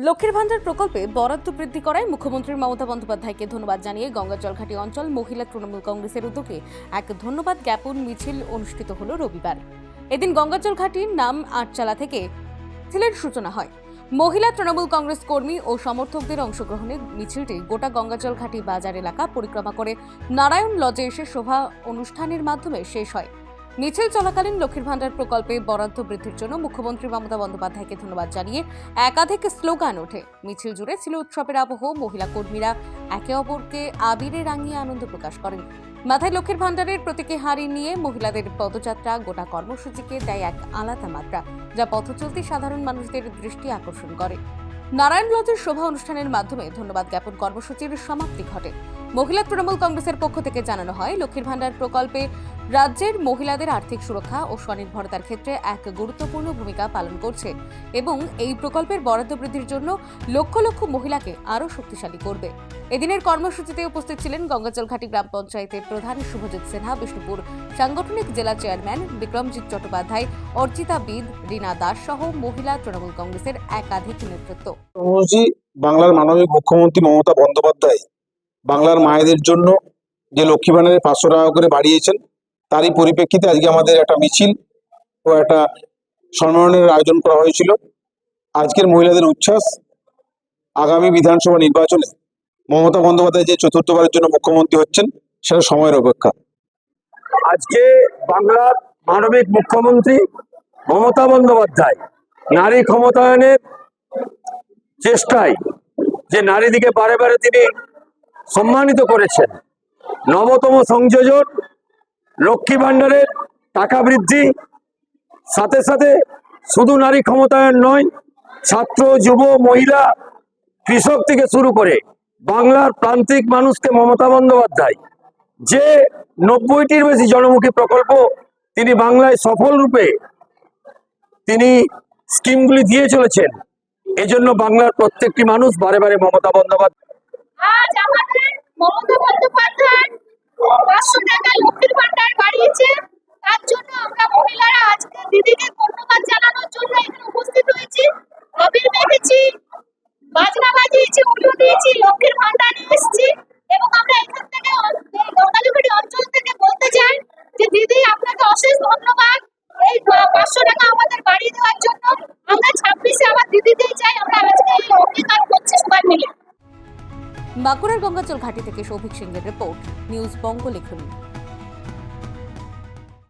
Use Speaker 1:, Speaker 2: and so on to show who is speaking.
Speaker 1: লক্ষ্মীর ভান্ডার প্রকল্পে বরাদ্দ বৃদ্ধি করায় মুখ্যমন্ত্রী মমতা বন্দ্যোপাধ্যায়কে ধন্যবাদ জানিয়ে গঙ্গাজলঘাটি অঞ্চল মহিলা তৃণমূল কংগ্রেসের উদ্যোগে এক ধন্যবাদ জ্ঞাপন মিছিল অনুষ্ঠিত হল রবিবার। এদিন গঙ্গাজলঘাটির নাম আটচালা থেকে মিছিলের সূচনা হয়। মহিলা তৃণমূল কংগ্রেস কর্মী ও সমর্থকদের অংশগ্রহণে মিছিলটি গোটা গঙ্গাজলঘাটি বাজার এলাকা পরিক্রমা করে নারায়ণ লজে এসে শোভা অনুষ্ঠানের মাধ্যমে শেষ হয়। মিছিল চলাকালীন লক্ষ্মীর ভান্ডার প্রকল্পে বরাদ্দ বৃদ্ধির জন্য মুখ্যমন্ত্রী মমতা বন্দ্যোপাধ্যায়কে ধন্যবাদ জানিয়ে একাধিক স্লোগান ওঠে। মিছিল জুড়ে ছিল উৎসবের আবহ। মহিলা কর্মীরা একে অপরকে আবিরে রাঙিয়ে আনন্দ প্রকাশ করেন। মাথায় লক্ষ্মীর ভান্ডারের প্রতীকে হাড়ি নিয়ে মহিলাদের পদযাত্রা গোটা কর্মসূচিকে দেয় এক আলাদা মাত্রা, যা পথচলতি সাধারণ মানুষদের দৃষ্টি আকর্ষণ করে। নারায়ণ লজের শোভা অনুষ্ঠানের মাধ্যমে ধন্যবাদ জ্ঞাপন কর্মসূচির সমাপ্তি ঘটে। মহিলা তৃণমূল কংগ্রেসের পক্ষ থেকে জানানো হয়, লক্ষ্মীর ভান্ডার প্রকল্পে রাজ্যের মহিলাদের আর্থিক সুরক্ষা ও স্বনির্ভরতার ক্ষেত্রে এক গুরুত্বপূর্ণ ভূমিকা পালন করছে এবং এই প্রকল্পের বরাদ্দ বৃদ্ধির জন্য লক্ষ লক্ষ মহিলাকে আরও শক্তিশালী করবে। এদিনের কর্মসূচিতে উপস্থিত ছিলেন গঙ্গাজলঘাটি গ্রাম পঞ্চায়েতের প্রধান শুভজিৎ সিনহা, বিষ্ণুপুর সাংগঠনিক জেলা চেয়ারম্যান বিক্রমজিৎ চট্টোপাধ্যায়, অর্চিতা বিদ, রীনা দাস সহ মহিলা তৃণমূল কংগ্রেসের একাধিক নেতৃত্ব।
Speaker 2: বাংলার মাননীয় মুখ্যমন্ত্রী মমতা বন্দ্যোপাধ্যায় বাংলার মায়েদের জন্য যে লক্ষ্মী ভান্ডারে 500 টাকা করে বাড়িয়েছেন, তারই পরিপ্রেক্ষিতে আজকে আমাদের একটা মিছিল ও একটা সম্মেলনের আয়োজন করা হয়েছিল। আজকের মহিলাদের উচ্ছ্বাস আগামী বিধানসভা নির্বাচনে মমতা বন্দ্যোপাধ্যায় যে চতুর্থবারের জন্য মুখ্যমন্ত্রী হচ্ছেন সেটা সময়ের অপেক্ষা।
Speaker 3: আজকে বাংলার মানবিক মুখ্যমন্ত্রী মমতা বন্দ্যোপাধ্যায় নারী ক্ষমতায়নের চেষ্টায় যে নারীদিকে বারে বারে তিনি সম্মানিত করেছেন, নবতম সংযোজন লক্ষ্মী ভান্ডারের টাকা বৃদ্ধি, সাথে সাথে শুধু নারী ক্ষমতায়ন নয়, ছাত্র, যুব, মহিলা, কৃষক থেকে শুরু করে বাংলার প্রান্তিক মানুষকে মমতা বন্দ্যোপাধ্যায় যে 90টির বেশি জনমুখী প্রকল্প তিনি বাংলায় সফল রূপে তিনি স্কিমগুলি দিয়ে চলেছেন। এজন্য বাংলার প্রত্যেকটি মানুষ বারে বারে মমতা বন্দ্যোপাধ্যায়।
Speaker 4: আজ আমাদের মমতা বন্দ্যোপাধ্যায় 500 টাকা লক্ষ্মীর ভান্ডার বাড়িয়েছে, তার জন্য আমরা মহিলারা আজকে দিদিকে ধন্যবাদ জানানোর জন্য এখানে উপস্থিত হয়েছি। আবির মেখেছি, বাজনা বাজিয়েছি, উলু দিয়েছি, লক্ষ্মীর ভান্ডার নিয়ে এসেছি এবং আমরা এখান থেকে গঙ্গাজলঘাটি অঞ্চল থেকে বলতে চাই যে দিদি আপনাকে অশেষ ধন্যবাদ এই 500 টাকা আমাদের বাড়িয়ে দেওয়ার জন্য। আমরা 26-এ আবার দিদিতেই চাই, আমরা আজকে এই অঙ্গীকার করছি সবাই মিলে।
Speaker 1: বাঁকুড়ার গঙ্গাজলঘাটি থেকে সৌভিক সিংহের রিপোর্ট, নিউজ বঙ্গ লিখুন।